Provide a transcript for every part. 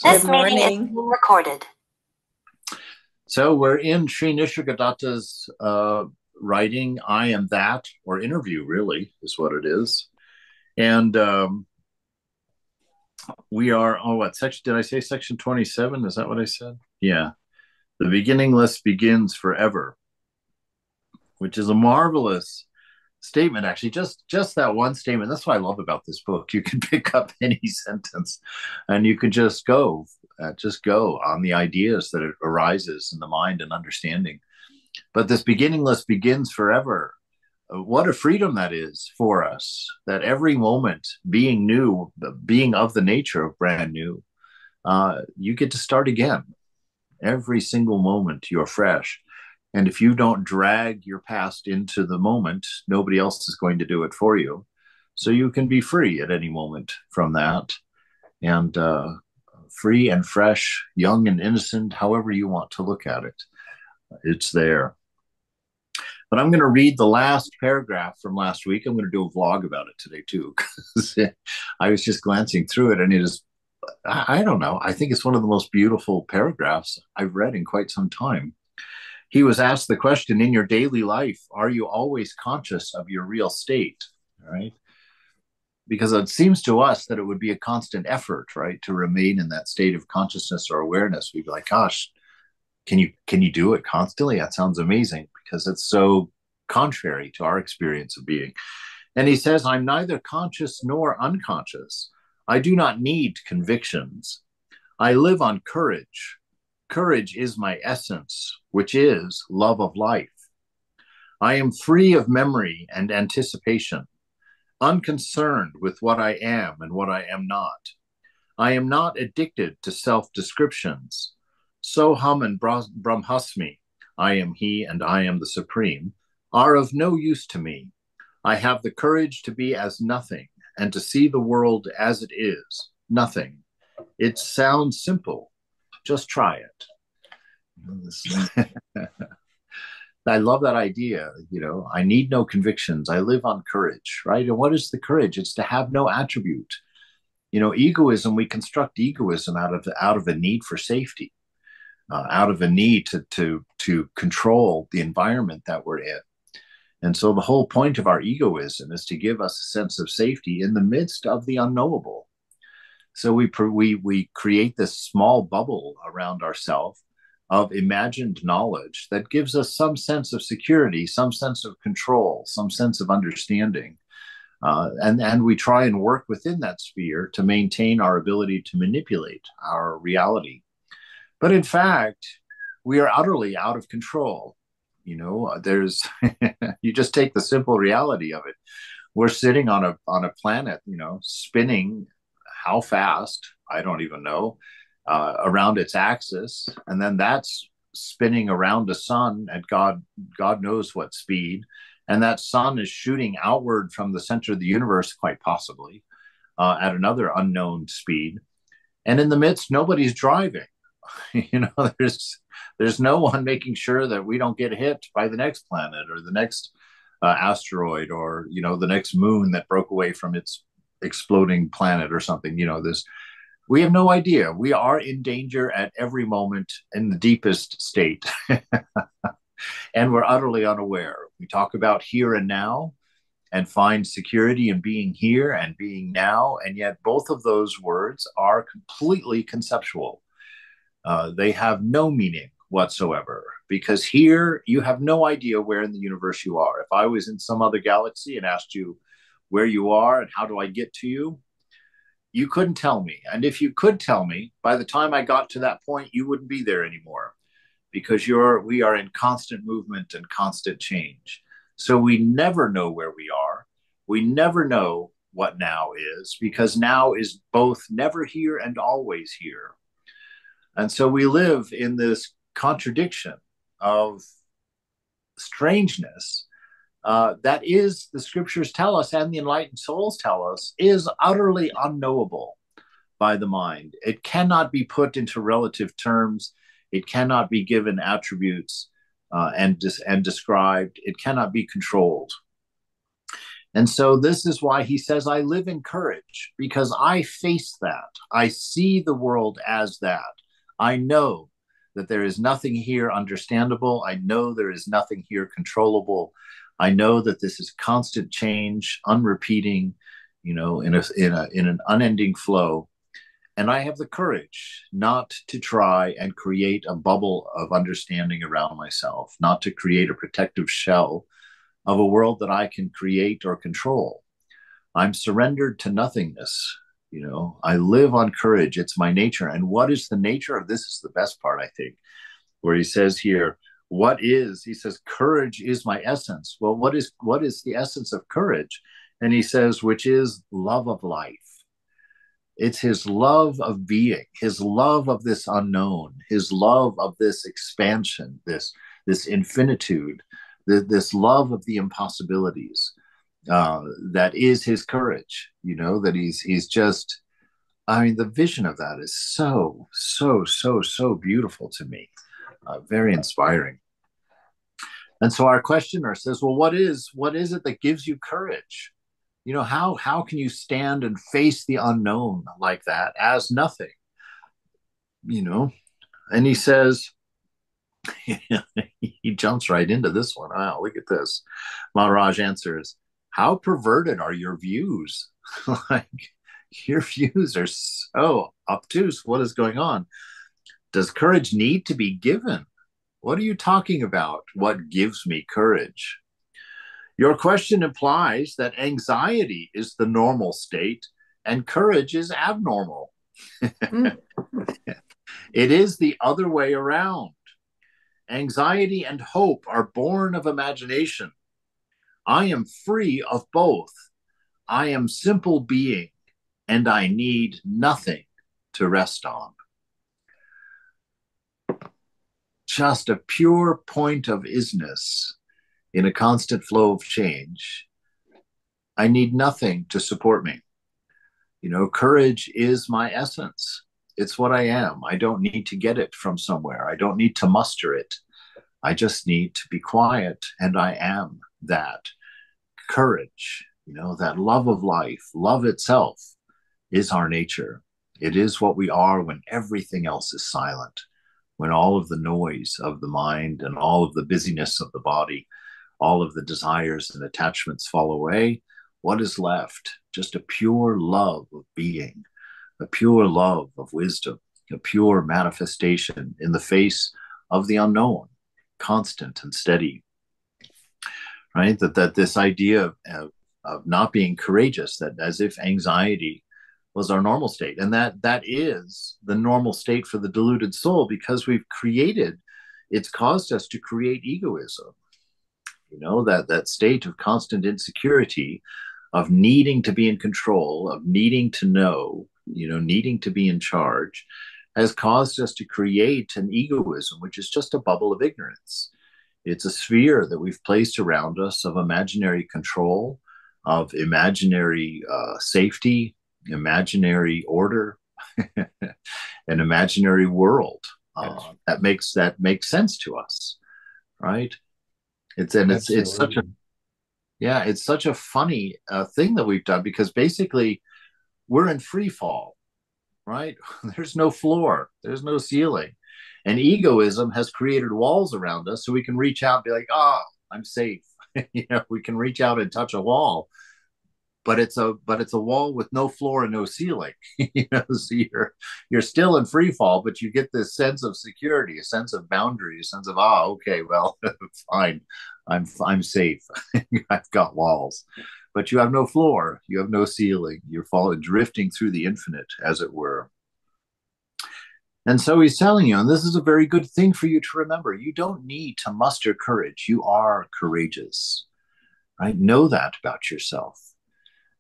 This Good meeting is morning. being recorded. So we're in Sri Nisargadatta's writing, I Am That, or interview, really, is what it is. And we are, what section did I say? Section 27? Is that what I said? Yeah. The beginningless begins forever, which is a marvelous statement, actually. Just that one statement. That's what I love about this book. You can pick up any sentence and you can just go on the ideas that it arises in the mind and understanding. But this beginningless begins forever. What a freedom that is for us, that every moment being new, being of the nature of brand new, you get to start again. Every single moment you're fresh. And if you don't drag your past into the moment, nobody else is going to do it for you. So you can be free at any moment from that. And free and fresh, young and innocent, however you want to look at it, it's there. But I'm going to read the last paragraph from last week. I'm going to do a vlog about it today, too, because I was just glancing through it, and it is, I don't know, I think it's one of the most beautiful paragraphs I've read in quite some time. He was asked the question, in your daily life, are you always conscious of your real state? Right? Because it seems to us that it would be a constant effort, right, to remain in that state of consciousness or awareness. We'd be like, gosh, can you do it constantly? That sounds amazing, because it's so contrary to our experience of being. And he says, I'm neither conscious nor unconscious. I do not need convictions. I live on courage. Courage is my essence, which is love of life. I am free of memory and anticipation, unconcerned with what I am and what I am not. I am not addicted to self-descriptions. Soham and Brahmasmi, I am he and I am the supreme, are of no use to me. I have the courage to be as nothing and to see the world as it is, nothing. It sounds simple. Just try it. I love that idea. I need no convictions. I live on courage, right? And what is the courage? It's to have no attribute. Egoism, we construct egoism out of a need for safety, out of a need to control the environment that we're in. And so the whole point of our egoism is to give us a sense of safety in the midst of the unknowable. So we create this small bubble around ourselves of imagined knowledge that gives us some sense of security, some sense of control, some sense of understanding. And we try and work within that sphere to maintain our ability to manipulate our reality. But in fact, we are utterly out of control. There's you just take the simple reality of it. We're sitting on a planet, spinning how fast, I don't even know, around its axis, and then that's spinning around the sun at God knows what speed, and that sun is shooting outward from the center of the universe, quite possibly, at another unknown speed. And in the midst, nobody's driving. you know there's no one making sure that we don't get hit by the next planet or the next asteroid, or the next moon that broke away from its exploding planet or something. This, we have no idea. We are in danger at every moment in the deepest state. And we're utterly unaware. We talk about here and now and find security in being here and being now, and yet both of those words are completely conceptual. They have no meaning whatsoever, because here you have no idea where in the universe you are. If I was in some other galaxy and asked you where you are and how do I get to you, you couldn't tell me. And if you could tell me, by the time I got to that point, you wouldn't be there anymore, because we are in constant movement and constant change. So we never know where we are. We never know what now is, because now is both never here and always here. And so we live in this contradiction of strangeness that is, the scriptures tell us and the enlightened souls tell us, is utterly unknowable by the mind. It cannot be put into relative terms. It cannot be given attributes and described. It cannot be controlled. And so this is why he says, I live in courage, because I face that. I see the world as that. I know that there is nothing here understandable. I know there is nothing here controllable. I know that this is constant change, unrepeating, in an unending flow. And I have the courage not to try and create a bubble of understanding around myself, not to create a protective shell of a world that I can create or control. I'm surrendered to nothingness. I live on courage. It's my nature. And what is the nature of this is the best part, I think, where he says here, he says, courage is my essence. Well, what is the essence of courage? And he says, which is love of life. It's his love of being, his love of this unknown, his love of this expansion, this infinitude, this love of the impossibilities. That is his courage. That he's just. I mean, the vision of that is so beautiful to me, very inspiring. And so our questioner says, well, what is it that gives you courage? How can you stand and face the unknown like that as nothing? And he says, he jumps right into this one. Wow, look at this. Maharaj answers, how perverted are your views? Like, your views are so obtuse. What is going on? Does courage need to be given? What are you talking about? What gives me courage? Your question implies that anxiety is the normal state and courage is abnormal. It is the other way around. Anxiety and hope are born of imagination. I am free of both. I am simple being, and I need nothing to rest on. Just a pure point of isness in a constant flow of change. I need nothing to support me. Courage is my essence. It's what I am. I don't need to get it from somewhere. I don't need to muster it. I just need to be quiet, and I am that. Courage, that love of life, love itself is our nature. It is what we are when everything else is silent, when all of the noise of the mind and all of the busyness of the body, all of the desires and attachments fall away. What is left? Just a pure love of being, a pure love of wisdom, a pure manifestation in the face of the unknown, constant and steady. Right? That this idea of not being courageous, that as if anxiety was our normal state, and that is the normal state for the deluded soul, because it's caused us to create egoism. That state of constant insecurity, of needing to be in control, of needing to know, needing to be in charge, has caused us to create an egoism, which is just a bubble of ignorance. It's a sphere that we've placed around us of imaginary control, of imaginary safety, imaginary order, an imaginary world that makes sense to us, right? It's such a funny thing that we've done, because basically we're in free fall, right? There's no floor, there's no ceiling. And egoism has created walls around us so we can reach out and be like, I'm safe. We can reach out and touch a wall, but it's a wall with no floor and no ceiling. So you're still in free fall, but you get this sense of security, a sense of boundary, a sense of, okay, well, fine. I'm safe. I've got walls. But you have no floor, you have no ceiling. You're drifting through the infinite, as it were. And so he's telling you, and this is a very good thing for you to remember, you don't need to muster courage. You are courageous, right? Know that about yourself,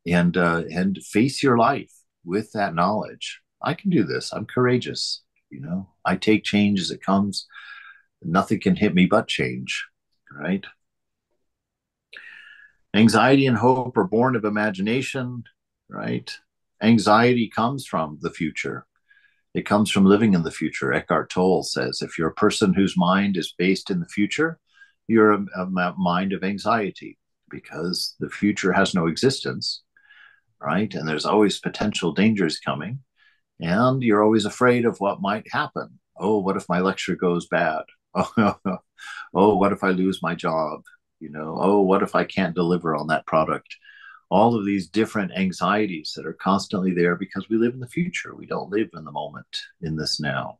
and face your life with that knowledge. I can do this. I'm courageous. I take change as it comes. Nothing can hit me but change, right? Anxiety and hope are born of imagination, right? Anxiety comes from the future. It comes from living in the future. Eckhart Tolle says, if you're a person whose mind is based in the future, you're a mind of anxiety. because the future has no existence, right? And there's always potential dangers coming, and you're always afraid of what might happen. Oh, what if my lecture goes bad? Oh, what if I lose my job? Oh, what if I can't deliver on that product? All of these different anxieties that are constantly there because we live in the future. We don't live in the moment, in this now.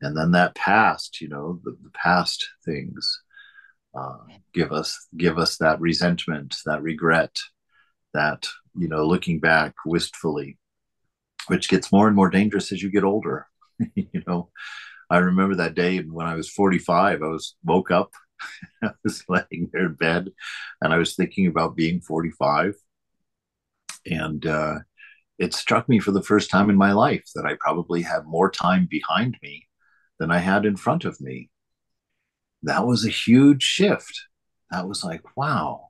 And then that past, the past things uh, give us that resentment, that regret, that looking back wistfully, which gets more and more dangerous as you get older. you know, I remember that day when I was 45. Woke up, I was laying there in bed, and I was thinking about being 45, and it struck me for the first time in my life that I probably had more time behind me than I had in front of me. That was a huge shift. That was like, wow.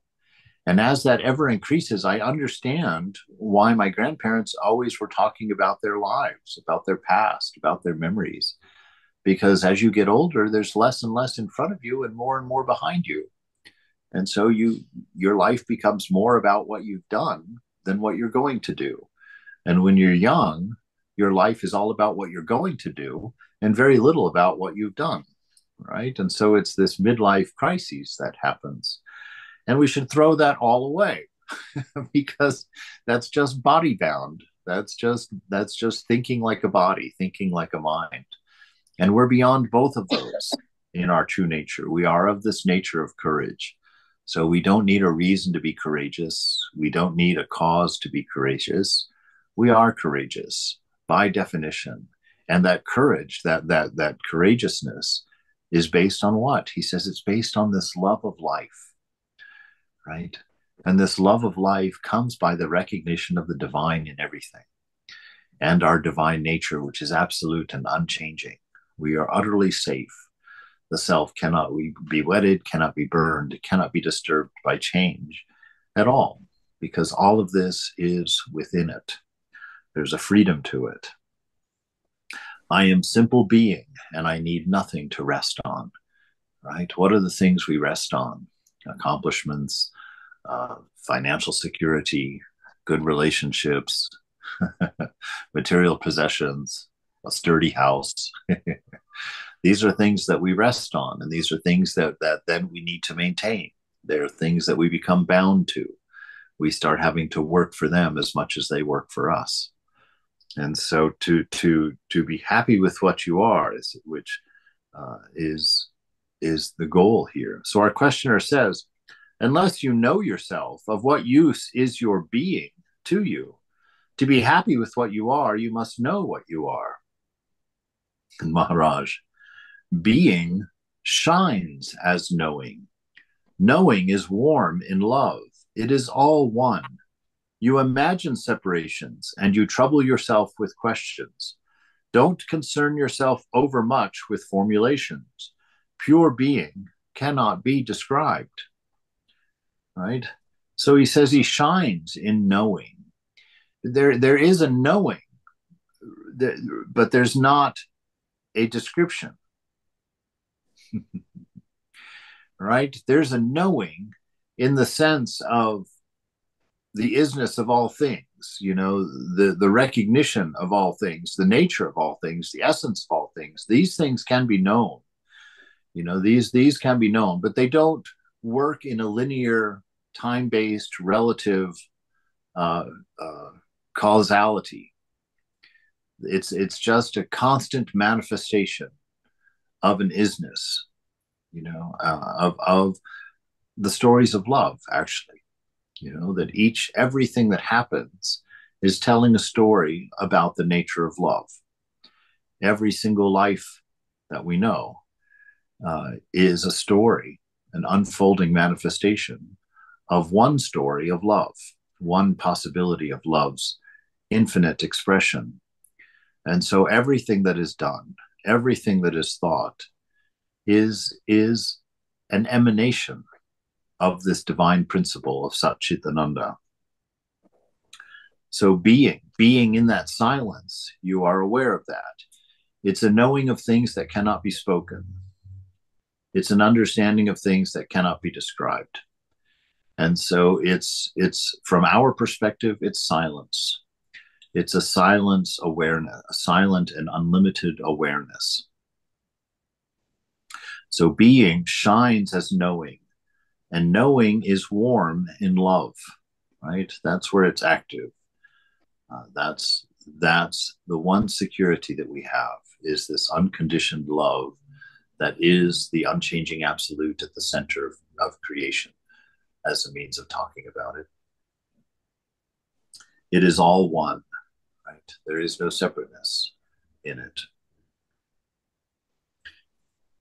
And as that ever increases, I understand why my grandparents always were talking about their lives, about their past, about their memories. Because as you get older, there's less and less in front of you and more behind you. And so your life becomes more about what you've done than what you're going to do. And when you're young, your life is all about what you're going to do and very little about what you've done, right? And so it's this midlife crisis that happens. And we should throw that all away because that's just body bound. That's just thinking like a body, thinking like a mind. And we're beyond both of those in our true nature. We are of this nature of courage. So we don't need a reason to be courageous. We don't need a cause to be courageous. We are courageous by definition. And that courage, that courageousness is based on what? He says it's based on this love of life, right? And this love of life comes by the recognition of the divine in everything and our divine nature, which is absolute and unchanging. We are utterly safe. The self cannot be wedded, cannot be burned, cannot be disturbed by change at all, because all of this is within it. There's a freedom to it. I am simple being, and I need nothing to rest on, right? What are the things we rest on? Accomplishments, financial security, good relationships, material possessions, a sturdy house. These are things that we rest on, and these are things that then we need to maintain. They're things that we become bound to. We start having to work for them as much as they work for us. And so to be happy with what you are which is the goal here. So our questioner says, unless you know yourself, of what use is your being to you? To be happy with what you are, you must know what you are. And Maharaj, being shines as knowing. Knowing is warm in love. It is all one. You imagine separations and you trouble yourself with questions. Don't concern yourself overmuch with formulations. Pure being cannot be described, right? So he says he shines in knowing. There is a knowing, but there's not a description, right? There's a knowing in the sense of the isness of all things, the recognition of all things, the nature of all things, the essence of all things. These things can be known, these can be known, but they don't work in a linear, time-based, relative causality. It's just a constant manifestation of an isness, of the stories of love, actually. That everything that happens is telling a story about the nature of love. Every single life that we know is a story, an unfolding manifestation of one story of love, one possibility of love's infinite expression. And so everything that is done, everything that is thought is an emanation of this divine principle of Sat Chit Ananda. So being in that silence, you are aware of that. It's a knowing of things that cannot be spoken. It's an understanding of things that cannot be described. And so it's from our perspective, it's silence. It's a silence awareness, a silent and unlimited awareness. So being shines as knowing, and knowing is warm in love, right? That's where it's active. That's the one security that we have, is this unconditioned love that is the unchanging absolute at the center of creation, as a means of talking about it. It is all one, right? There is no separateness in it.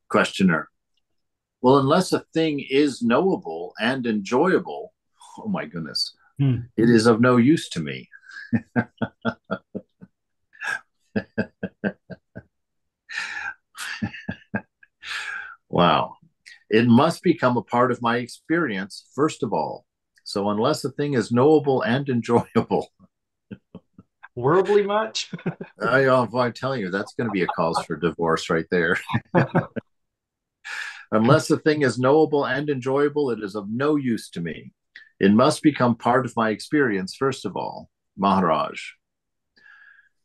Questioner. Well, unless a thing is knowable and enjoyable, oh my goodness, it is of no use to me. Wow. It must become a part of my experience, first of all. So, unless a thing is knowable and enjoyable, Worldly much? I'm telling you, that's going to be a cause for divorce right there. Unless a thing is knowable and enjoyable, it is of no use to me. It must become part of my experience, first of all. Maharaj,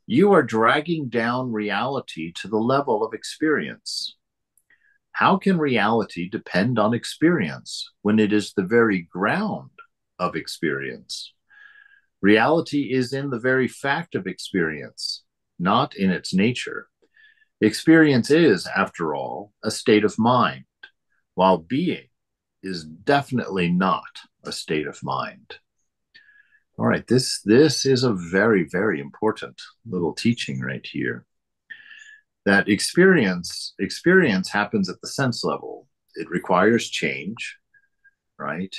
you are dragging down reality to the level of experience. How can reality depend on experience when it is the very ground of experience? Reality is in the very fact of experience, not in its nature. Experience is, after all, a state of mind, while being is definitely not a state of mind. All right, this is a very, very important little teaching right here. That experience happens at the sense level. It requires change, right?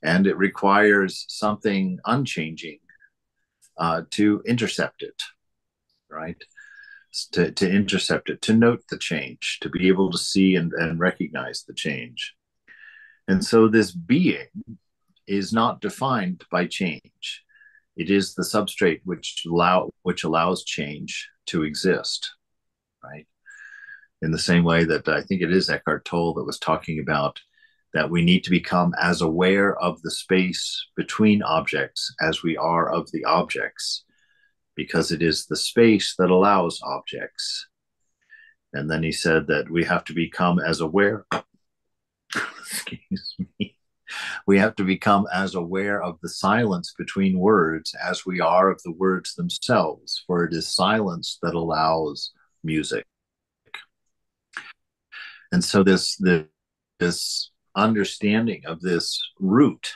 And it requires something unchanging to intercept it, right? To intercept it, to note the change, to be able to see and recognize the change. And so this being is not defined by change. It is the substrate which allows change to exist, right? In the same way that I think it is Eckhart Tolle that was talking about that we need to become as aware of the space between objects as we are of the objects, because it is the space that allows objects. And then he said that we have to become as aware, excuse me, we have to become as aware of the silence between words as we are of the words themselves, for it is silence that allows music. And so this understanding of this root,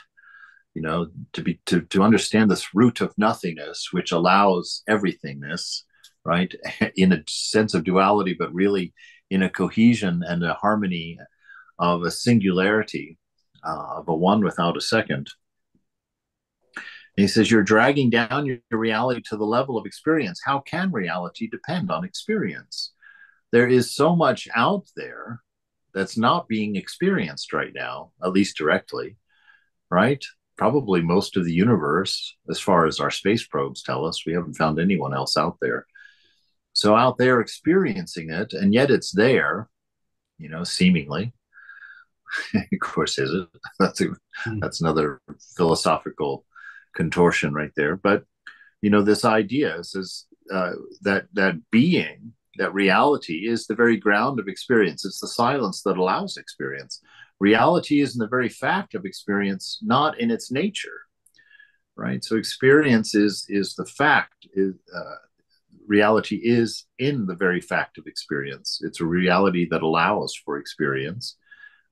to understand this root of nothingness, which allows everythingness, right, in a sense of duality, but really in a cohesion and a harmony of a singularity, of a one without a second. And he says, you're dragging down your reality to the level of experience. How can reality depend on experience? There is so much out there that's not being experienced right now, at least directly, right? Probably most of the universe, as far as our space probes tell us, we haven't found anyone else out there. So out there experiencing it, and yet it's there, seemingly. Of course, is it? That's another philosophical contortion right there. But this idea is that being, that reality is the very ground of experience. It's the silence that allows experience. Reality is in the very fact of experience, not in its nature, right? So experience is the fact. Reality is in the very fact of experience. It's a reality that allows for experience,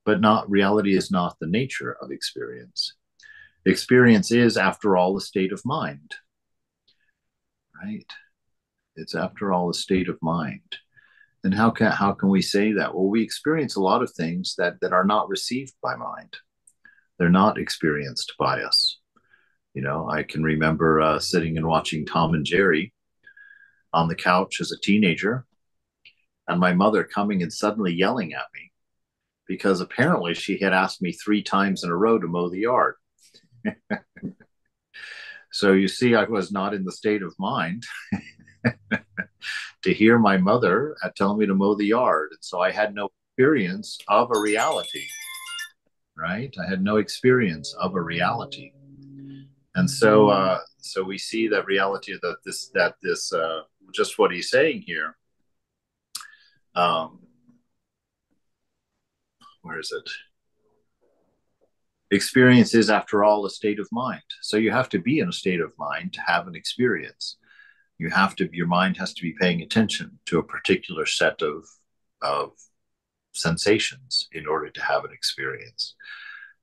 but not reality is not the nature of experience. Experience is, after all, a state of mind, right? It's, after all, a state of mind. And how can we say that? Well, we experience a lot of things that are not received by mind. They're not experienced by us. I can remember sitting and watching Tom and Jerry on the couch as a teenager, and my mother coming and suddenly yelling at me because apparently she had asked me 3 times in a row to mow the yard. So you see, I was not in the state of mind to hear my mother telling me to mow the yard. And so I had no experience of a reality. right? I had no experience of a reality. And so we see that reality that this just what he's saying here. Um, where is it? Experience is, after all, a state of mind. So you have to be in a state of mind to have an experience. Your mind has to be paying attention to a particular set of sensations in order to have an experience.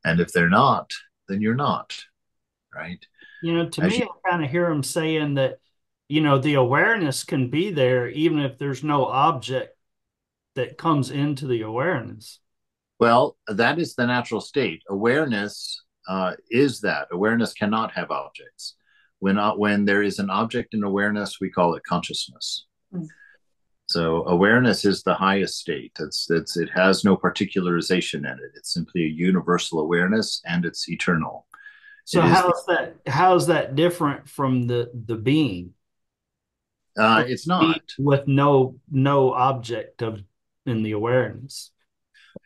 And if they're not, then you're not, right? To As me, you I kind of hear him saying that, the awareness can be there even if there's no object that comes into the awareness. Well, that is the natural state. Awareness is that. Awareness cannot have objects. When there is an object in awareness, we call it consciousness. So awareness is the highest state. It has no particularization in it. It's simply a universal awareness, and it's eternal. So It is the. how's that different from the being? Or It's being not. with no object of in the awareness.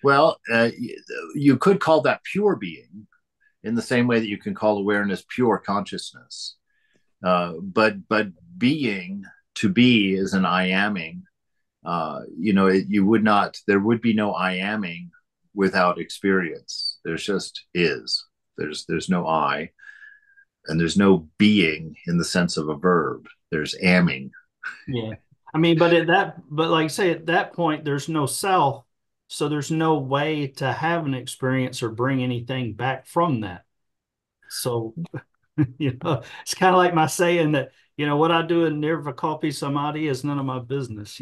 Well, you could call that pure being in the same way that you can call awareness pure consciousness. But being, to be, is an I aming. You would not. There would be no I aming without experience. There's just is. There's no I, and there's no being in the sense of a verb. There's amming. Yeah. I mean, but like I say, at that point, there's no self, so there's no way to have an experience or bring anything back from that. So, it's kind of like my saying that, what I do in Nirvikalpi Samadhi is none of my business.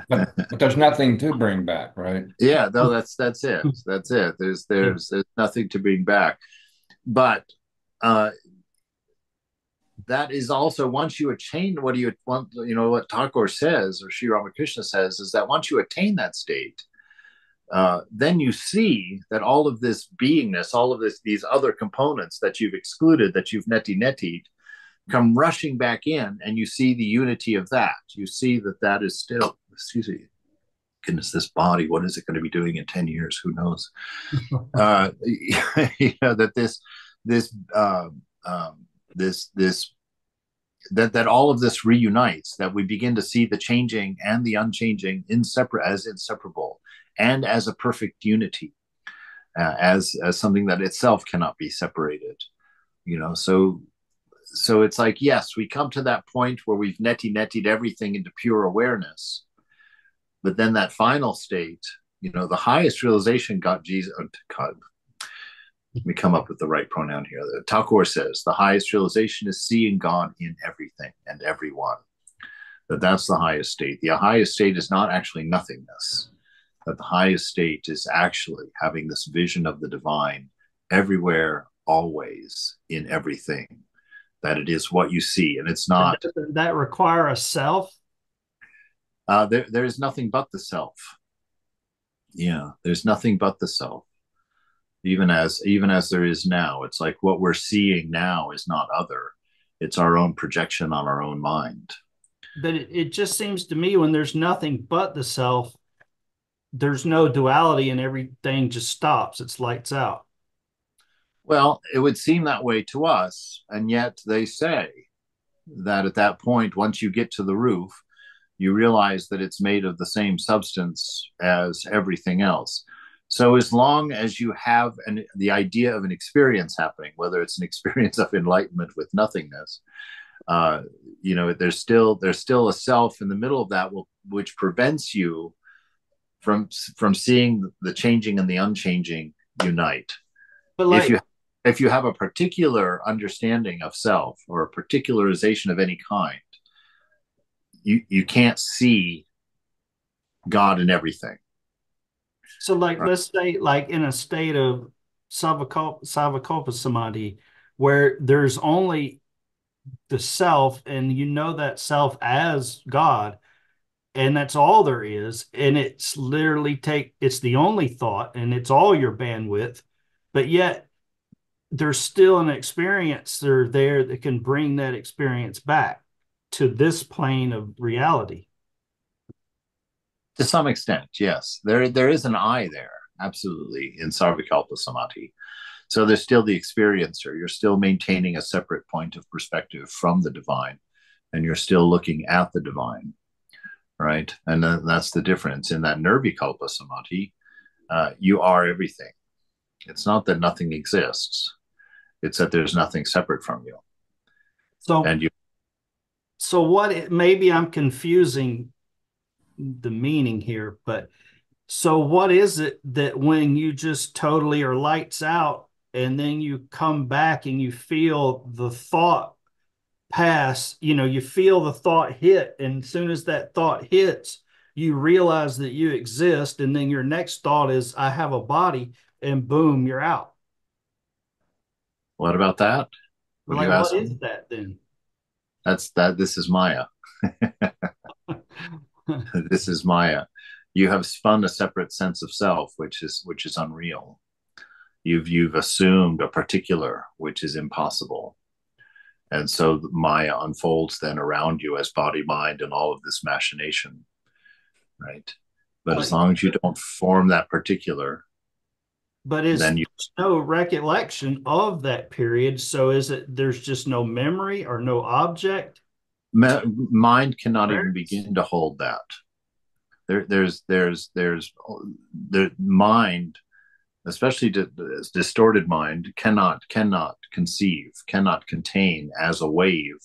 But there's nothing to bring back, right? Yeah, no, that's it. That's it. Yeah. There's nothing to bring back. But uh, that is also, once you attain what you want, what Thakur says, or Sri Ramakrishna says, is that once you attain that state, then you see that all of this beingness, all of these other components that you've excluded, that you've neti come rushing back in, and you see the unity of that. You see that is still, excuse me, goodness, this body, what is it going to be doing in 10 years? Who knows? That this this that all of this reunites, that we begin to see the changing and the unchanging as inseparable, and as a perfect unity, as something that itself cannot be separated. So it's like, yes, we come to that point where we've netted everything into pure awareness, but then that final state, the highest realization, got Jesus. God, let me come up with the right pronoun here. Thakur says the highest realization is seeing God in everything and everyone. That's the highest state. The highest state is not actually nothingness. That the highest state is actually having this vision of the divine everywhere, always, in everything. That it is what you see, and it's not. Does that require a self? There is nothing but the self. Yeah, there's nothing but the self. Even as there is now, it's like what we're seeing now is not other. It's our own projection on our own mind. But it just seems to me when there's nothing but the self, there's no duality and everything just stops. It's lights out. Well, it would seem that way to us, and yet they say that at that point, once you get to the roof, you realize that it's made of the same substance as everything else. So as long as you have the idea of an experience happening, whether it's an experience of enlightenment with nothingness, there's still a self in the middle of that, which prevents you from seeing the changing and the unchanging unite. But If like, you have a particular understanding of self, or a particularization of any kind, you can't see God in everything. so like, let's say like in a state of Savakopa Samadhi, where there's only the self and that self as God, and that's all there is, and it's the only thought and it's all your bandwidth, but yet there's still an experience there that can bring that experience back to this plane of reality. To some extent, yes, there is an I there. absolutely, in Sarvikalpa Samadhi. So there's still the experiencer. You're still maintaining a separate point of perspective from the divine, and you're still looking at the divine, right? And that's the difference. In that Nirvikalpa Samadhi, you are everything. It's not that nothing exists, it's that there's nothing separate from you. So And you, maybe I'm confusing the meaning here, but so what is it that when you just totally are lights out and then you come back and you feel the thought pass, you feel the thought hit, and as soon as that thought hits, you realize that you exist, and then your next thought is, I have a body, and boom, you're out. what about that? What are you Like, what is asking? that then? That's that. This is Maya. This is Maya. You have spun a separate sense of self, which is unreal. You've assumed a particular, which is impossible. And so Maya unfolds then around you as body, mind, and all of this machination, right? But as But long as you don't form that particular, but is then you no recollection of that period. So is it there's just no memory or no object mind cannot even awareness? begin to hold that. There mind, especially distorted mind, cannot conceive, cannot contain as a wave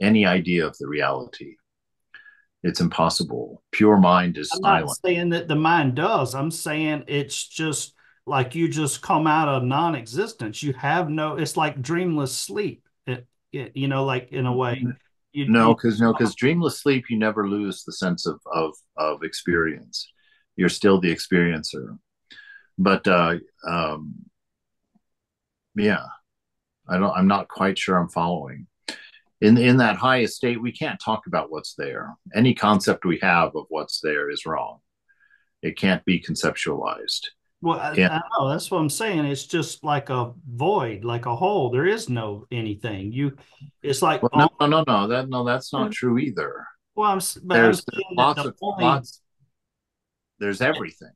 any idea of the reality. It's impossible. Pure mind is I'm not silent. saying that the mind does. I'm saying it's just like you just come out of non-existence. You have no, it's like dreamless sleep. Like in a way. You No, because dreamless sleep, you never lose the sense of experience. You're still the experiencer. But yeah, I'm not quite sure I'm following. In that highest state, we can't talk about what's there. Any concept we have of what's there is wrong. It can't be conceptualized. well, Can't. I know that's what I'm saying. It's just like a void, like a hole. There is no anything. It's like Well, no, all, no, no, no. That's not true either. well, but I'm There's saying that lots the of only lots. There's everything.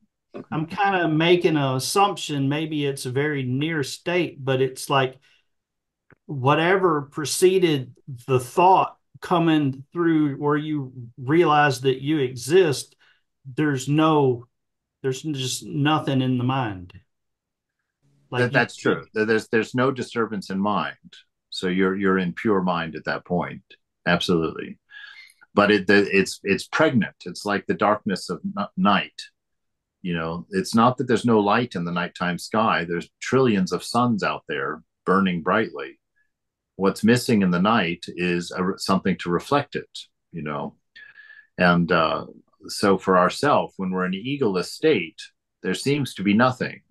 I'm kind of making an assumption. Maybe it's a very near state, but it's like whatever preceded the thought coming through where you realize that you exist, there's no, there's just nothing in the mind. Like That's true. There's no disturbance in mind, so you're in pure mind at that point. Absolutely. But it's pregnant. It's like the darkness of night. It's not that there's no light in the nighttime sky. There's trillions of suns out there burning brightly. What's missing in the night is something to reflect it. You know, and so for ourself, when we're in an egoless state, there seems to be nothing,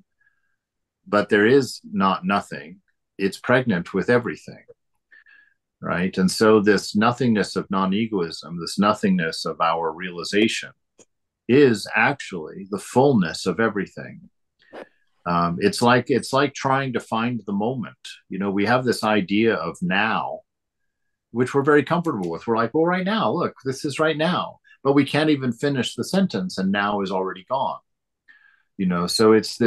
but there is not nothing. It's pregnant with everything, right? And so this nothingness of non-egoism, this nothingness of our realization, is actually the fullness of everything. It's like trying to find the moment. We have this idea of now, which we're very comfortable with. We're like, well, right now, look, this is right now, but we can't even finish the sentence, and now is already gone. So it's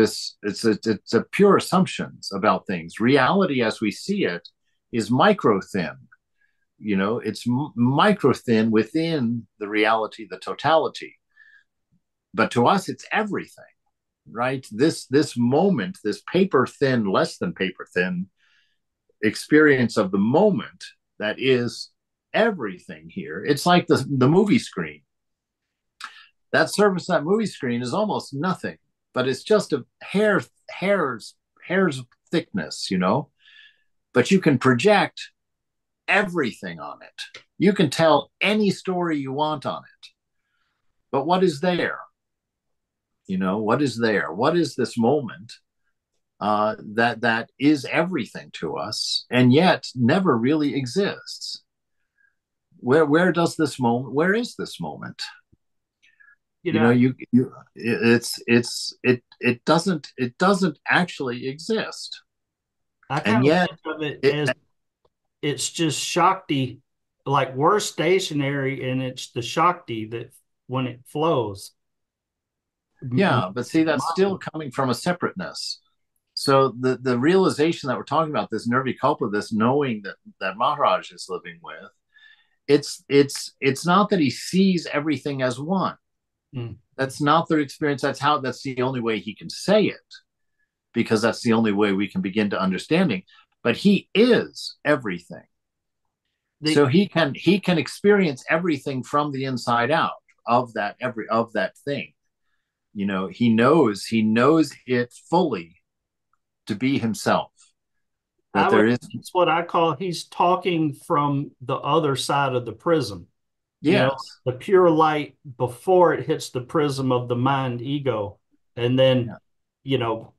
a pure assumptions about things. Reality as we see it is micro thin. It's micro thin within the reality, the totality. But to us, it's everything, right? This moment, this paper thin, less than paper thin experience of the moment, that is everything here. It's like the movie screen. That surface, that movie screen is almost nothing, but it's just a hairs thickness. But you can project everything on it. You can tell any story you want on it. But what is there? What is there? What is this moment that is everything to us and yet never really exists? Where does this moment? Where is this moment? you know It doesn't actually exist, I and kind of yet think of it it as it's just Shakti, like we're stationary and it's the Shakti that when it flows. Yeah, but see, that's still coming from a separateness. So the realization that we're talking about, this nirvikalpa, this knowing that Maharaj is living with, it's not that he sees everything as one. Mm. That's not their experience. That's the only way he can say it, because that's the only way we can begin to understanding. But he is everything. So he can experience everything from the inside out of that thing. He knows it fully to be himself. That there is, it's what I call he's talking from the other side of the prism. yes, The pure light before it hits the prism of the mind ego, and then, yeah. you know,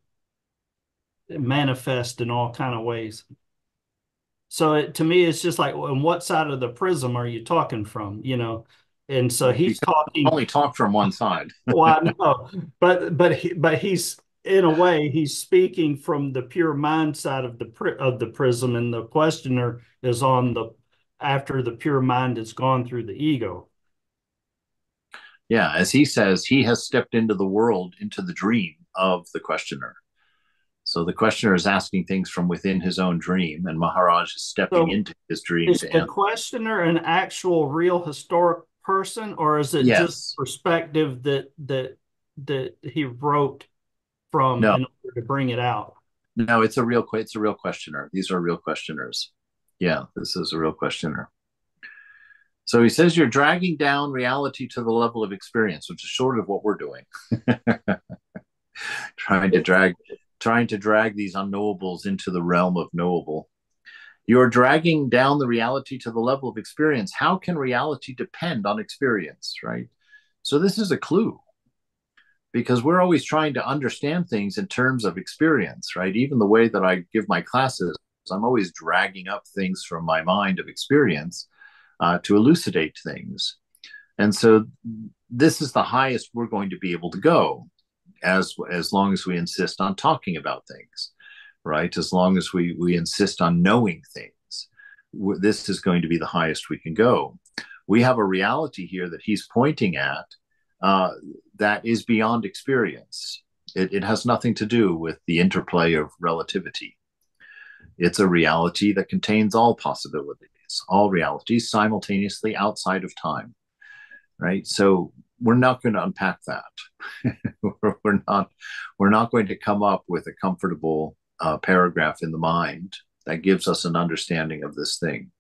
manifest in all kind of ways. So to me, it's just like, on what side of the prism are you talking from? And so he's Because we talking. only talk from one side. Well, I know, but he's, in a way, he's speaking from the pure mind side of the prism, and the questioner is on the after the pure mind has gone through the ego. Yeah, as he says, he has stepped into the world, into the dream of the questioner. So the questioner is asking things from within his own dream, and Maharaj is stepping So into his dream is to the answer. questioner an actual real historic person, or is it just Yes. perspective that he wrote from No. in order to bring it out? No. It's a real questioner. These are real questioners. Yeah, this is a real questioner. So he says you're dragging down reality to the level of experience, which is short of what we're doing. trying to drag trying to drag these unknowables into the realm of knowable. You're dragging down the reality to the level of experience. How can reality depend on experience, right? So this is a clue, because we're always trying to understand things in terms of experience, right? Even the way that I give my classes, I'm always dragging up things from my mind of experience to elucidate things. And so this is the highest we're going to be able to go, as long as we insist on talking about things, right? As long as we insist on knowing things, this is going to be the highest we can go. We have a reality here that he's pointing at that is beyond experience. It has nothing to do with the interplay of relativity. It's a reality that contains all possibilities, all realities simultaneously outside of time, right? So we're not going to unpack that. we're not going to come up with a comfortable paragraph in the mind that gives us an understanding of this thing.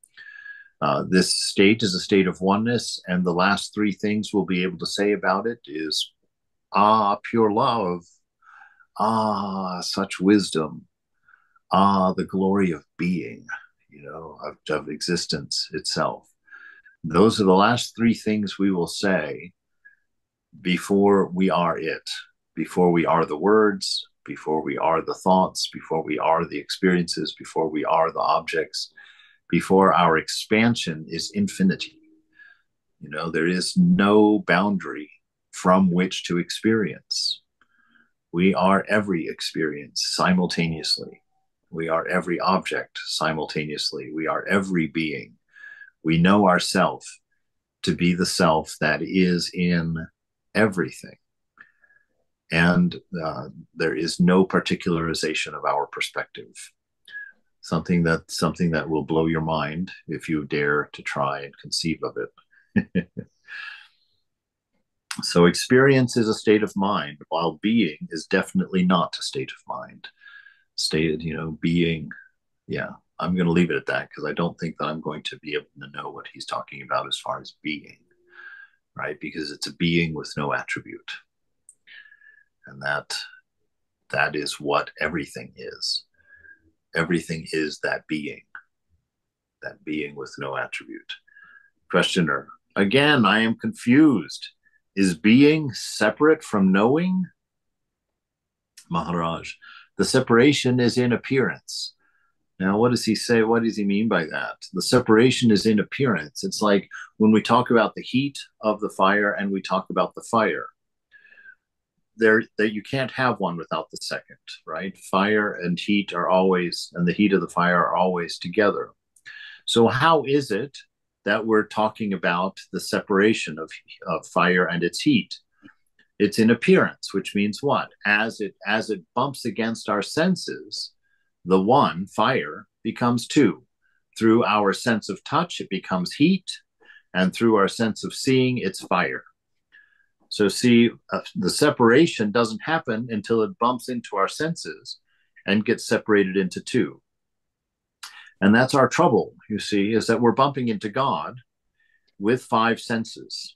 This state is a state of oneness, and the last three things we'll be able to say about it is pure love, such wisdom, the glory of being, of existence itself. Those are the last three things we will say before we are it, before we are the words, before we are the thoughts, before we are the experiences, before we are the objects, before our expansion is infinity. There is no boundary from which to experience. We are every experience simultaneously. We are every object simultaneously. We are every being. We know ourself to be the self that is in everything. And there is no particularization of our perspective. Something that will blow your mind if you dare to try and conceive of it. So experience is a state of mind, while being is definitely not a state of mind. Being, yeah, I'm going to leave it at that, because I don't think that I'm going to be able to know what he's talking about as far as being, right? Because it's a being with no attribute. And that is what everything is. Everything is that being with no attribute. Questioner, again, I am confused. Is being separate from knowing? Maharaj, the separation is in appearance. Now, what does he say? What does he mean by that? The separation is in appearance. It's like when we talk about the heat of the fire and we talk about the fire. That you can't have one without the second, right? Fire and heat are always, and the heat of the fire are always together. So how is it that we're talking about the separation of fire and its heat? It's in appearance, which means what? As it bumps against our senses, the one, fire, becomes two. Through our sense of touch, it becomes heat, and through our sense of seeing, it's fire. So see, the separation doesn't happen until it bumps into our senses and gets separated into two. And that's our trouble, you see, is that we're bumping into God with five senses.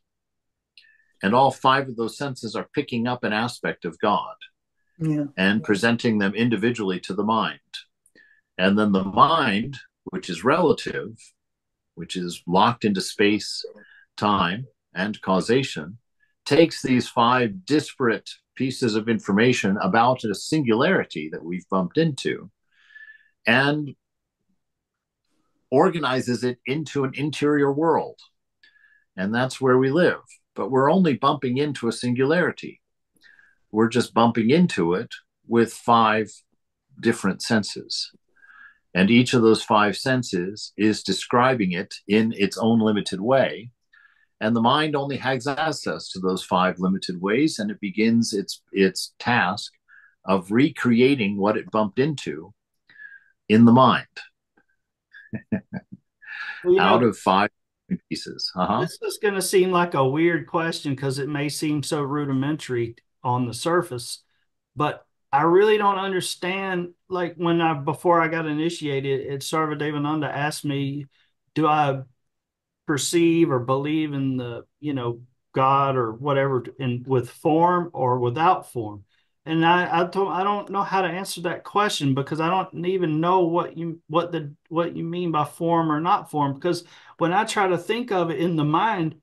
And all five of those senses are picking up an aspect of God, yeah, and presenting them individually to the mind. And then the mind, which is relative, which is locked into space, time, and causation, takes these five disparate pieces of information about a singularity that we've bumped into and organizes it into an interior world. And that's where we live. But we're only bumping into a singularity. We're just bumping into it with five different senses. And each of those five senses is describing it in its own limited way. And the mind only has access to those five limited ways, and it begins its task of recreating what it bumped into in the mind. Well, out of five pieces. This is going to seem like a weird question because it may seem so rudimentary on the surface, but I really don't understand. Like before I got initiated, Sarvadevananda asked me, do I perceive or believe in the, God or whatever with form or without form? And I don't know how to answer that question because I don't even know what you mean by form or not form. Because when I try to think of it in the mind,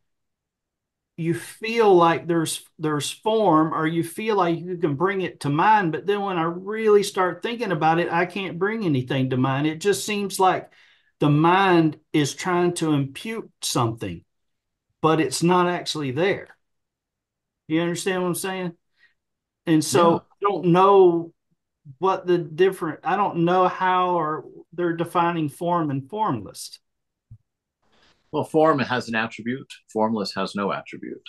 you feel like there's form, or you feel like you can bring it to mind. But then when I really start thinking about it, I can't bring anything to mind. It just seems like the mind is trying to impute something, but it's not actually there. You understand what I'm saying? And so yeah. I don't know I don't know how or they're defining form and formless. Well, form has an attribute. Formless has no attribute.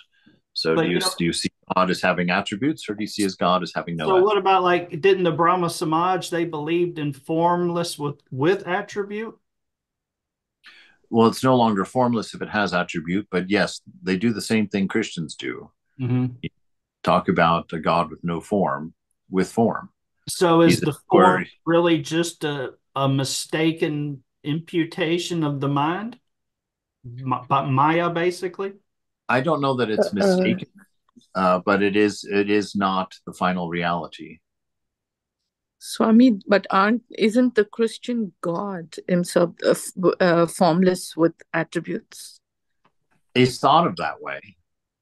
So do you see God as having attributes, or do you see as God as having no attributes? So what about didn't the Brahma Samaj, they believed in formless with attribute? Well, it's no longer formless if it has attribute, but yes, they do the same thing Christians do. Mm-hmm. Talk about a God with no form, with form. So is the form really just a mistaken imputation of the mind? Maya, basically? I don't know that it's mistaken, but it is not the final reality. Swami, but isn't the Christian God himself formless with attributes? He's thought of that way.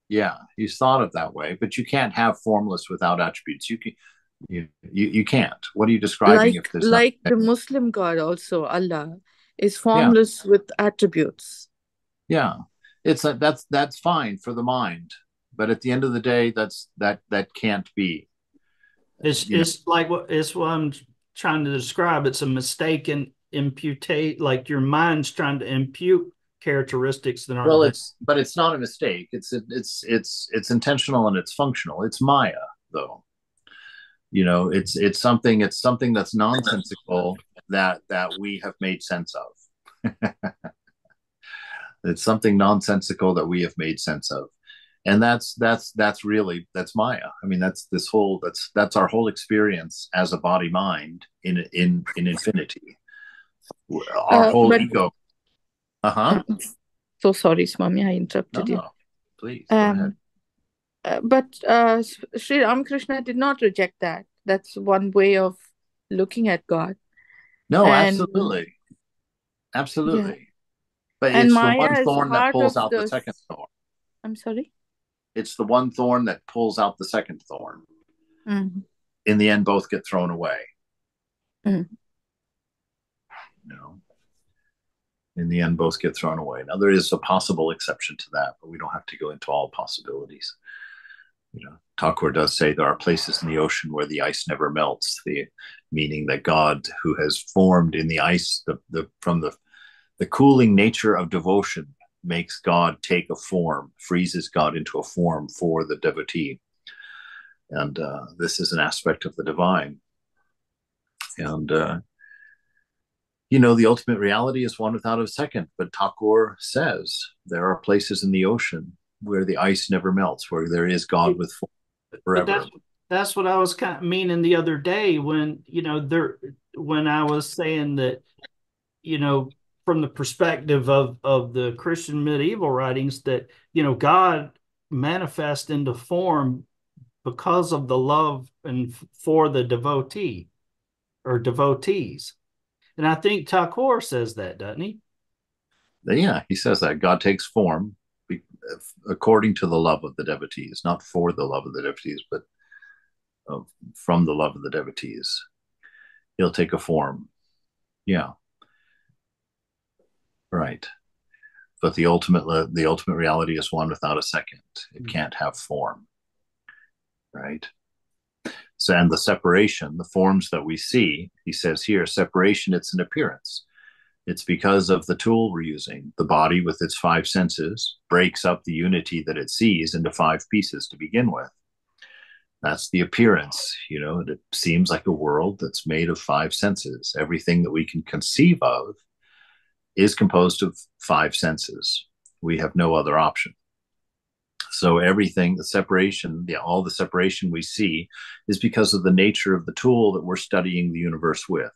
Yeah, he's thought of that way, but you can't have formless without attributes. You can't. What are you describing? If there's the Muslim God also, Allah, is formless with attributes. Yeah, that's fine for the mind, but at the end of the day, that can't be. It's what I'm trying to describe. It's a mistaken imputate, like your mind's trying to impute characteristics that aren't. Well, but it's not a mistake. It's intentional and it's functional. It's Maya, though. It's something that's nonsensical that we have made sense of. It's something nonsensical that we have made sense of. And that's Maya. I mean, that's our whole experience as a body mind in infinity. Our whole ego. So sorry, Swami, I interrupted you. Please go ahead. But Sri Ramakrishna did not reject that. That's one way of looking at God. No, absolutely. Yeah. But it's the one thorn that pulls out the second thorn. I'm sorry? It's the one thorn that pulls out the second thorn. Mm-hmm. In the end, both get thrown away. Mm-hmm. In the end, both get thrown away. Now, there is a possible exception to that, but we don't have to go into all possibilities. Thakur does say there are places in the ocean where the ice never melts, meaning that God, who has formed in the ice from the cooling nature of devotion, makes God take a form, freezes God into a form for the devotee. And this is an aspect of the divine. And, the ultimate reality is one without a second. But Thakur says there are places in the ocean where the ice never melts, where there is God with But forever. that's what I was kind of meaning the other day when, when I was saying that, from the perspective of the Christian medieval writings, that, God manifests into form because of the love and for the devotee or devotees. And I think Thakur says that, doesn't he? Yeah, he says that God takes form according to the love of the devotees, not for the love of the devotees, but from the love of the devotees. He'll take a form. Yeah, right. But the ultimate reality is one without a second. It can't have form, right? So, and the separation, the forms that we see, he says here, separation, it's an appearance. It's because of the tool we're using. The body, with its five senses, breaks up the unity that it sees into five pieces to begin with. That's the appearance. It seems like a world that's made of five senses. Everything that we can conceive of is composed of five senses. We have no other option. So everything, the separation, all the separation we see is because of the nature of the tool that we're studying the universe with,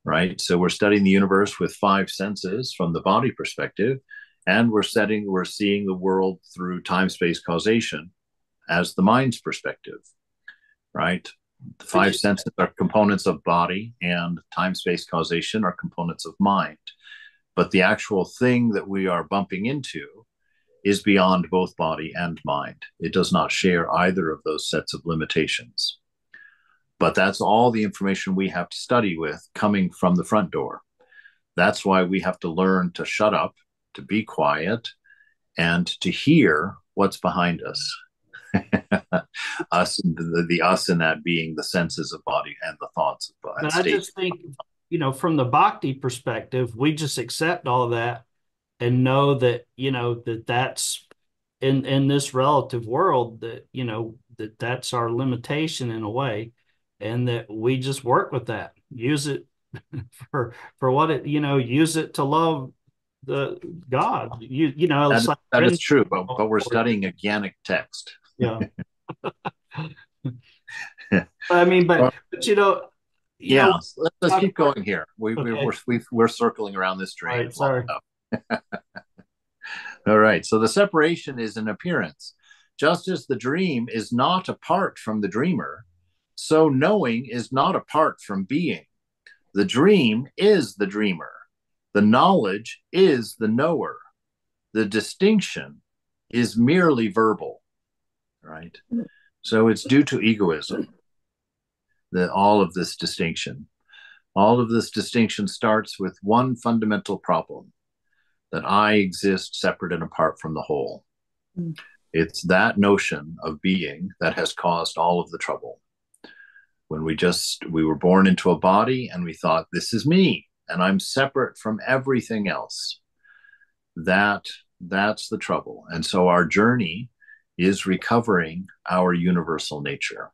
right? So we're studying the universe with five senses from the body perspective, and we're seeing the world through time-space causation as the mind's perspective, right? The five senses are components of body, and time-space causation are components of mind. But the actual thing that we are bumping into is beyond both body and mind. It does not share either of those sets of limitations. But that's all the information we have to study with coming from the front door. That's why we have to learn to shut up, to be quiet, and to hear what's behind us. Us, the us in that being the senses of body and the thoughts of body. But I just think, from the bhakti perspective, we just accept all of that and know that, that's in this relative world, that, that's our limitation in a way, and that we just work with that, use it for what it, use it to love the God. It's like that is true, but we're studying a Gyannic text. Yeah. I mean, but yeah. Let's keep going here. We're circling around this drain. Right, sorry. All right. So the separation is an appearance. Just as the dream is not apart from the dreamer, so knowing is not apart from being. The dream is the dreamer. The knowledge is the knower. The distinction is merely verbal, right? So it's due to egoism that all of this distinction starts with one fundamental problem, that I exist separate and apart from the whole. It's that notion of being that has caused all of the trouble. When we were born into a body and we thought, this is me and I'm separate from everything else. That's the trouble. And so our journey is recovering our universal nature.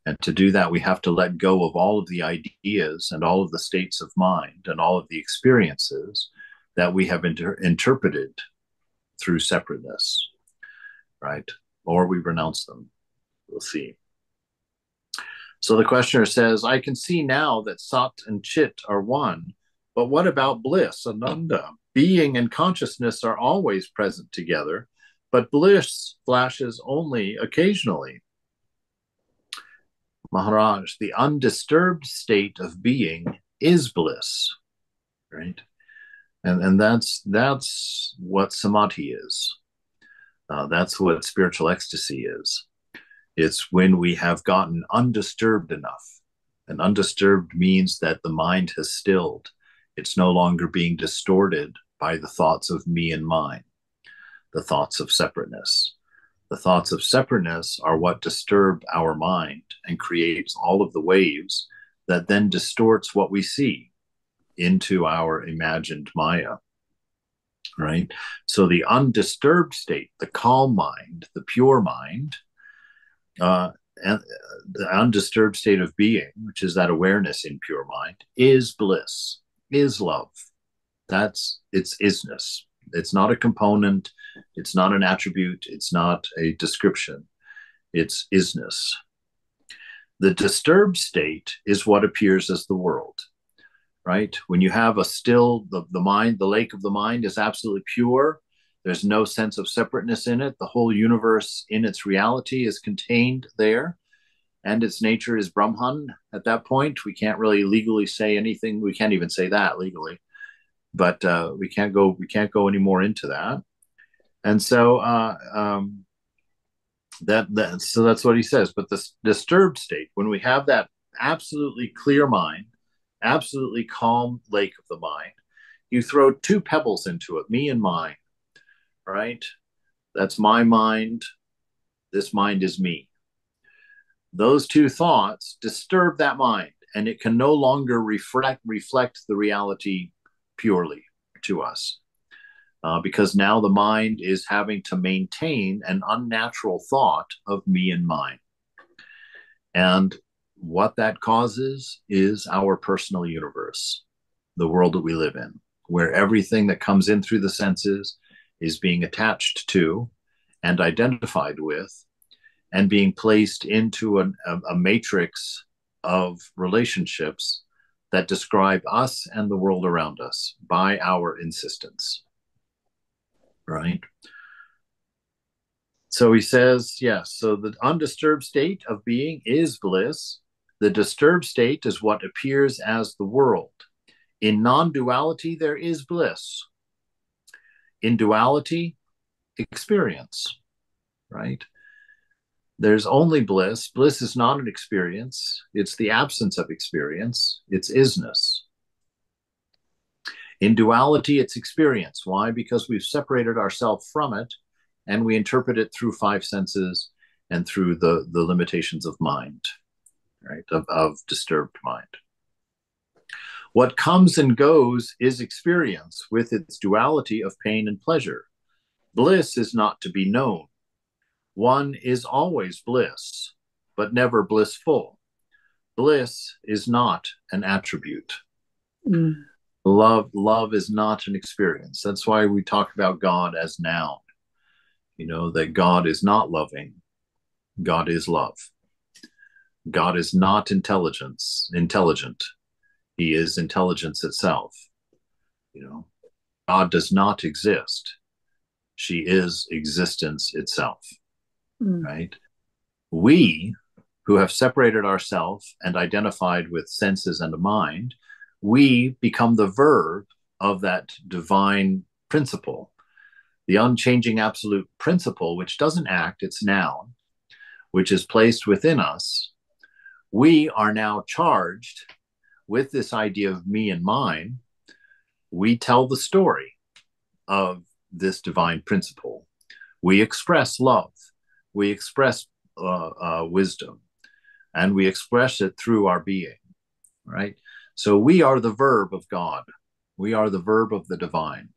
And to do that, we have to let go of all of the ideas and all of the states of mind and all of the experiences that we have interpreted through separateness, right? Or we renounce them. We'll see. So the questioner says, I can see now that Sat and Chit are one, but what about bliss, Ananda? Being and consciousness are always present together, but bliss flashes only occasionally. Maharaj, the undisturbed state of being is bliss, right? And that's what samadhi is. That's what spiritual ecstasy is. It's when we have gotten undisturbed enough. And undisturbed means that the mind has stilled. It's no longer being distorted by the thoughts of me and mine, the thoughts of separateness. The thoughts of separateness are what disturb our mind and creates all of the waves that then distorts what we see into our imagined Maya, right? So the undisturbed state, the calm mind, the pure mind, the undisturbed state of being, which is that awareness in pure mind, is bliss, is love. It's isness. It's not a component. It's not an attribute. It's not a description. It's isness. The disturbed state is what appears as the world, right? When you have a still, the mind, the lake of the mind is absolutely pure. There's no sense of separateness in it. The whole universe in its reality is contained there, and its nature is Brahman. At that point, we can't really legally say anything. We can't even say that legally, but we can't go any more into that. And so so that's what he says. But the disturbed state, when we have that absolutely clear mind, absolutely calm lake of the mind, you throw two pebbles into it, me and mine, right? That's my mind. This mind is me. Those two thoughts disturb that mind, and it can no longer reflect the reality purely to us. Because now the mind is having to maintain an unnatural thought of me and mine. And what that causes is our personal universe, the world that we live in, where everything that comes in through the senses is being attached to and identified with and being placed into a matrix of relationships that describe us and the world around us by our insistence. Right? So he says, yes, so the undisturbed state of being is bliss. The disturbed state is what appears as the world. In non-duality, there is bliss. In duality, experience, right? There's only bliss. Bliss is not an experience. It's the absence of experience. It's isness. In duality, it's experience. Why? Because we've separated ourselves from it, and we interpret it through five senses and through the limitations of mind, right? Of disturbed mind. What comes and goes is experience with its duality of pain and pleasure. Bliss is not to be known. One is always bliss, but never blissful. Bliss is not an attribute. Mm. Love is not an experience. That's why we talk about God as noun. You know, that God is not loving. God is love. God is not intelligent. He is intelligence itself. You know, God does not exist. She is existence itself. Right? We, who have separated ourselves and identified with senses and a mind, we become the verb of that divine principle, the unchanging absolute principle, which doesn't act, it's noun, which is placed within us. We are now charged with this idea of me and mine. We tell the story of this divine principle. We express love. We express wisdom, and we express it through our being, right? So we are the verb of God. We are the verb of the divine.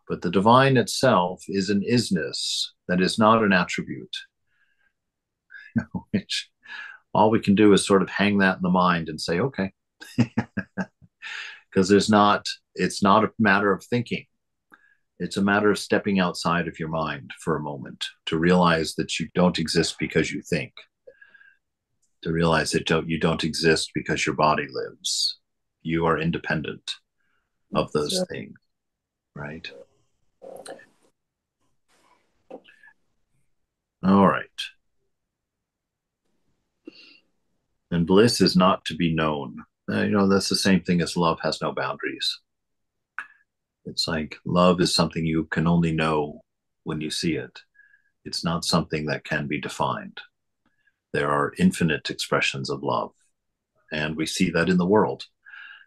But the divine itself is an isness that is not an attribute, which all we can do is sort of hang that in the mind and say, okay, because it's not a matter of thinking. It's a matter of stepping outside of your mind for a moment to realize that you don't exist because you think, to realize that you don't exist because your body lives. You are independent of those things, right? All right. And bliss is not to be known. That's the same thing as love has no boundaries. It's like love is something you can only know when you see it. It's not something that can be defined. There are infinite expressions of love, and we see that in the world.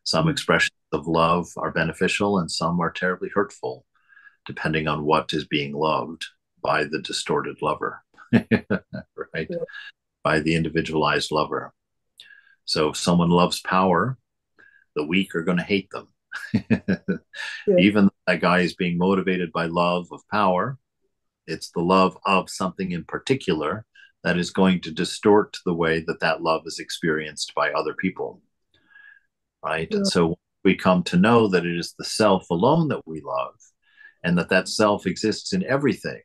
Some expressions of love are beneficial and some are terribly hurtful, depending on what is being loved by the distorted lover, right? Yeah. By the individualized lover. So if someone loves power, the weak are going to hate them. Yeah. Even though that guy is being motivated by love of power, it's the love of something in particular that is going to distort the way that that love is experienced by other people, right? And so we come to know that it is the self alone that we love, and that that self exists in everything,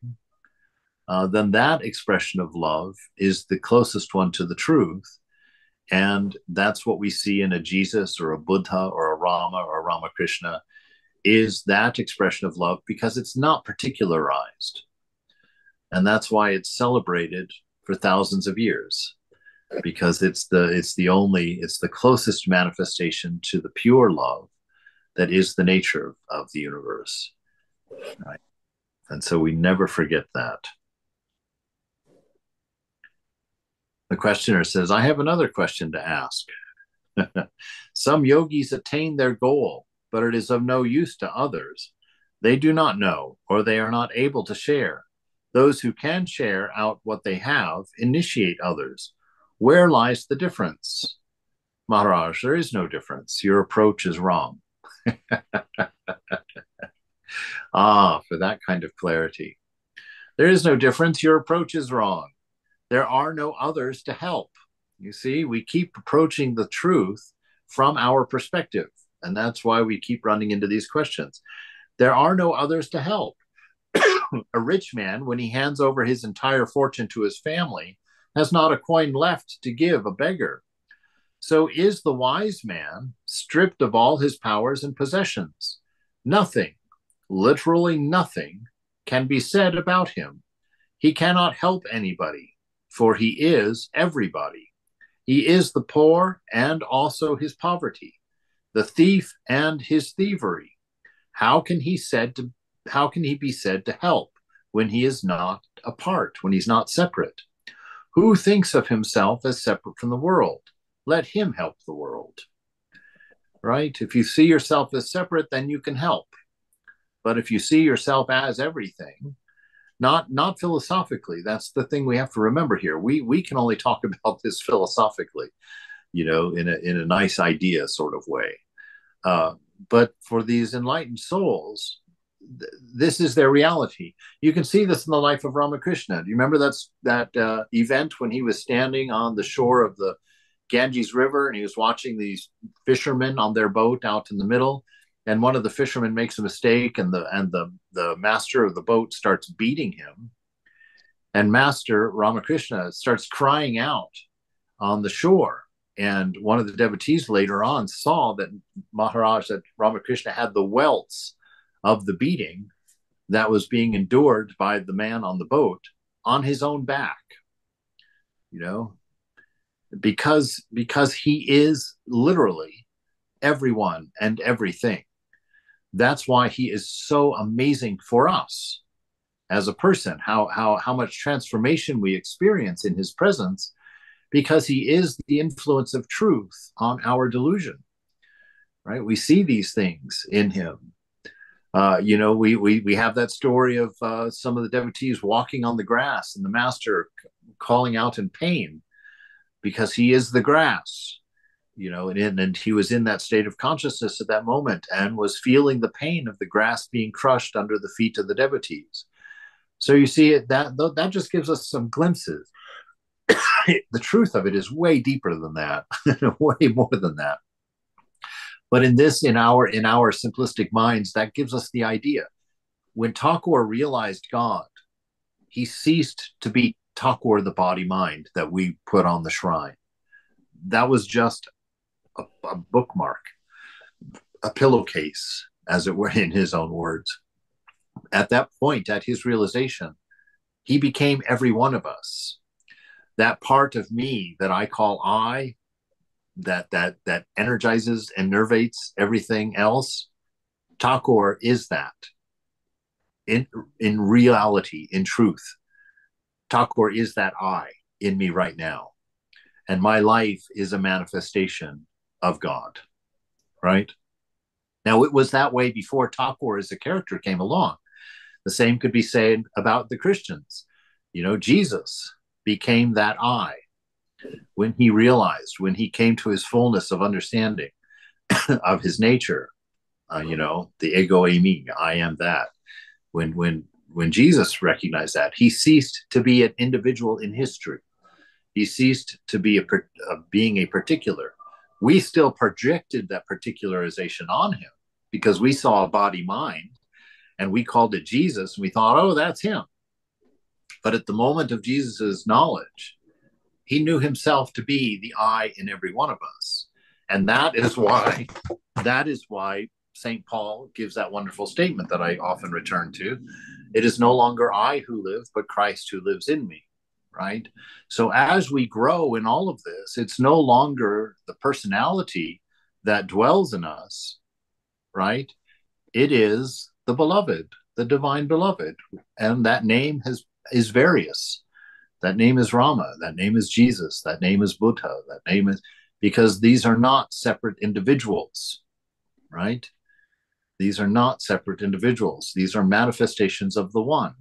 then that expression of love is the closest one to the truth. And that's what we see in a Jesus or a Buddha or a Rama or a Ramakrishna, is that expression of love, because it's not particularized. And that's why it's celebrated for thousands of years, because it's the closest manifestation to the pure love that is the nature of the universe. Right? And so we never forget that. The questioner says, I have another question to ask. Some yogis attain their goal, but it is of no use to others. They do not know, or they are not able to share. Those who can share out what they have initiate others. Where lies the difference? Maharaj, there is no difference. Your approach is wrong. For that kind of clarity. There is no difference. Your approach is wrong. There are no others to help. You see, we keep approaching the truth from our perspective. And that's why we keep running into these questions. There are no others to help. A rich man, when he hands over his entire fortune to his family, has not a coin left to give a beggar. So is the wise man, stripped of all his powers and possessions. Nothing, literally nothing, can be said about him. He cannot help anybody, for he is everybody. He is the poor and also his poverty, the thief and his thievery. How can he be said to help when he is not apart, when he's not separate? Who thinks of himself as separate from the world? Let him help the world. Right? If you see yourself as separate, then you can help. But if you see yourself as everything, not philosophically, that's the thing we have to remember here. We can only talk about this philosophically, in a nice idea sort of way. But for these enlightened souls, this is their reality. You can see this in the life of Ramakrishna. Do you remember that event when he was standing on the shore of the Ganges River and he was watching these fishermen on their boat out in the middle, and one of the fishermen makes a mistake, and the master of the boat starts beating him, and Master Ramakrishna starts crying out on the shore. And one of the devotees later on saw that that Ramakrishna had the welts of the beating that was being endured by the man on the boat on his own back, because he is literally everyone and everything. That's why he is so amazing for us as a person, how much transformation we experience in his presence, because he is the influence of truth on our delusion, right? We see these things in him. We have that story of some of the devotees walking on the grass and the master calling out in pain because he is the grass, and he was in that state of consciousness at that moment and was feeling the pain of the grass being crushed under the feet of the devotees. So you see, that just gives us some glimpses. The truth of it is way deeper than that, way more than that. But in our simplistic minds, that gives us the idea. When Thakur realized God, he ceased to be Thakur, the body mind that we put on the shrine. That was just a bookmark, a pillowcase, as it were, in his own words. At that point, at his realization, he became every one of us. That part of me that I call I, that energizes and nervates everything else, Thakur is that. In reality, in truth, Thakur is that I in me right now. And my life is a manifestation of God, right? Now, it was that way before Thakur as a character came along. The same could be said about the Christians. Jesus became that I when he realized, when he came to his fullness of understanding of his nature, the ego eimi, I am that. When Jesus recognized that, he ceased to be an individual in history. He ceased to be being a particular. We still projected that particularization on him because we saw a body mind and we called it Jesus. And we thought, oh, that's him. But at the moment of Jesus's knowledge, he knew himself to be the I in every one of us. And that is why St. Paul gives that wonderful statement that I often return to. It is no longer I who live, but Christ who lives in me, right? So as we grow in all of this, it's no longer the personality that dwells in us, right? It is the beloved, the divine beloved. And that name is various. That name is Rama. That name is Jesus. That name is Buddha. That name is, because these are not separate individuals, right? These are not separate individuals. These are manifestations of the one,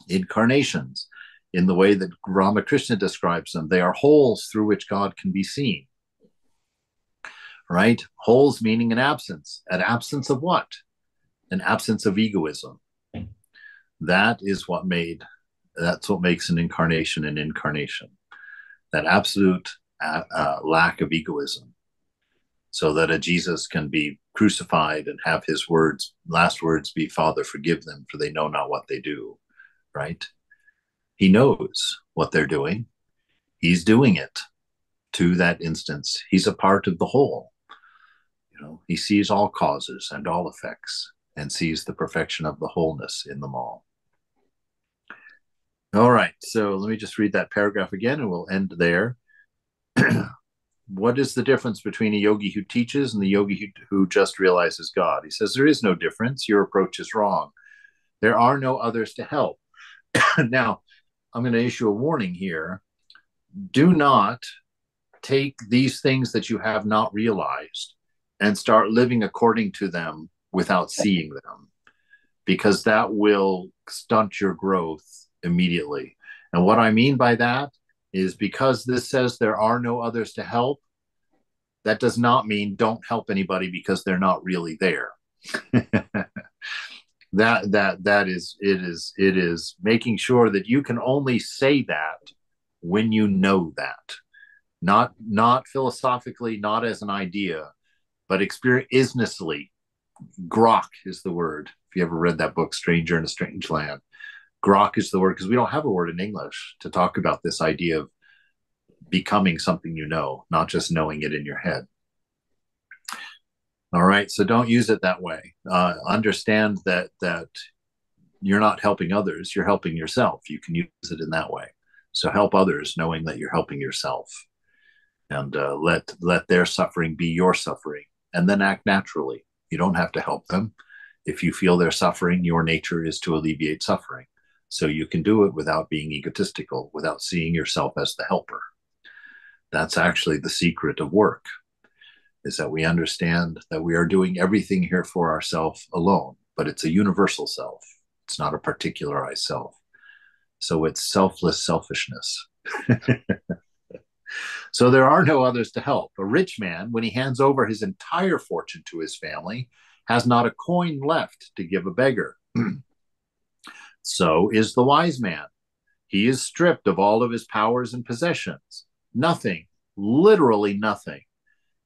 incarnations, in the way that Ramakrishna describes them. They are holes through which God can be seen, right? Holes meaning an absence. An absence of what? An absence of egoism. That's what makes an incarnation an incarnation. That absolute lack of egoism, so that a Jesus can be crucified and have his last words be, Father, forgive them, for they know not what they do, right? He knows what they're doing. He's doing it to that instance. He's a part of the whole. He sees all causes and all effects and sees the perfection of the wholeness in them all. All right, so let me just read that paragraph again and we'll end there. What is the difference between a yogi who teaches and the yogi who just realizes God? He says, there is no difference. Your approach is wrong. There are no others to help. Now, I'm going to issue a warning here. Do not take these things that you have not realized and start living according to them without seeing them, because that will stunt your growth immediately. And what I mean by that is, because this says there are no others to help, that does not mean don't help anybody because they're not really there. It is making sure that you can only say that when you know that, not philosophically, not as an idea, but experiencely. Grok is the word. If you ever read that book, Stranger in a Strange Land, grok is the word, because we don't have a word in English to talk about this idea of becoming something you know, not just knowing it in your head. All right, so don't use it that way. Understand that you're not helping others, you're helping yourself. You can use it in that way. So help others knowing that you're helping yourself. And let their suffering be your suffering, and then act naturally. You don't have to help them. If you feel they're suffering, your nature is to alleviate suffering. So you can do it without being egotistical, without seeing yourself as the helper. That's actually the secret of work, is that we understand that we are doing everything here for ourselves alone, but it's a universal self. It's not a particularized self. So it's selfless selfishness. So there are no others to help. A rich man, when he hands over his entire fortune to his family, has not a coin left to give a beggar. So is the wise man. He is stripped of all of his powers and possessions. Nothing, literally nothing,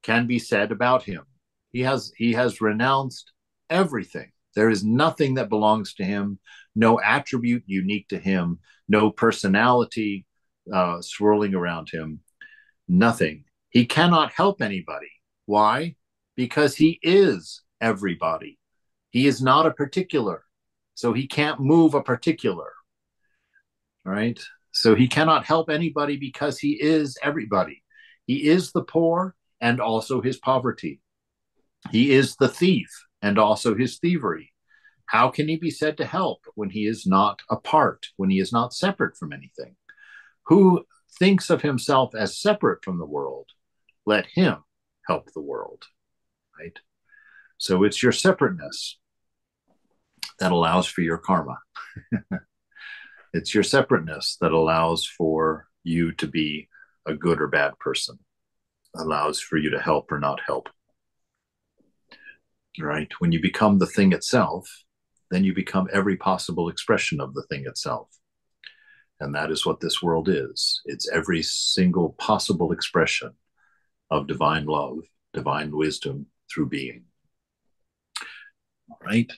can be said about him. He has renounced everything. There is nothing that belongs to him, no attribute unique to him, no personality swirling around him, nothing. He cannot help anybody. Why? Because he is everybody. He is not a particular, so he can't move a particular, right? So he cannot help anybody because he is everybody. He is the poor and also his poverty. He is the thief and also his thievery. How can he be said to help when he is not apart, when he is not separate from anything? Who thinks of himself as separate from the world, let him help the world, right? So it's your separateness that allows for your karma. It's your separateness that allows for you to be a good or bad person, allows for you to help or not help, right? When you become the thing itself, then you become every possible expression of the thing itself. And that is what this world is. It's every single possible expression of divine love, divine wisdom through being. All right.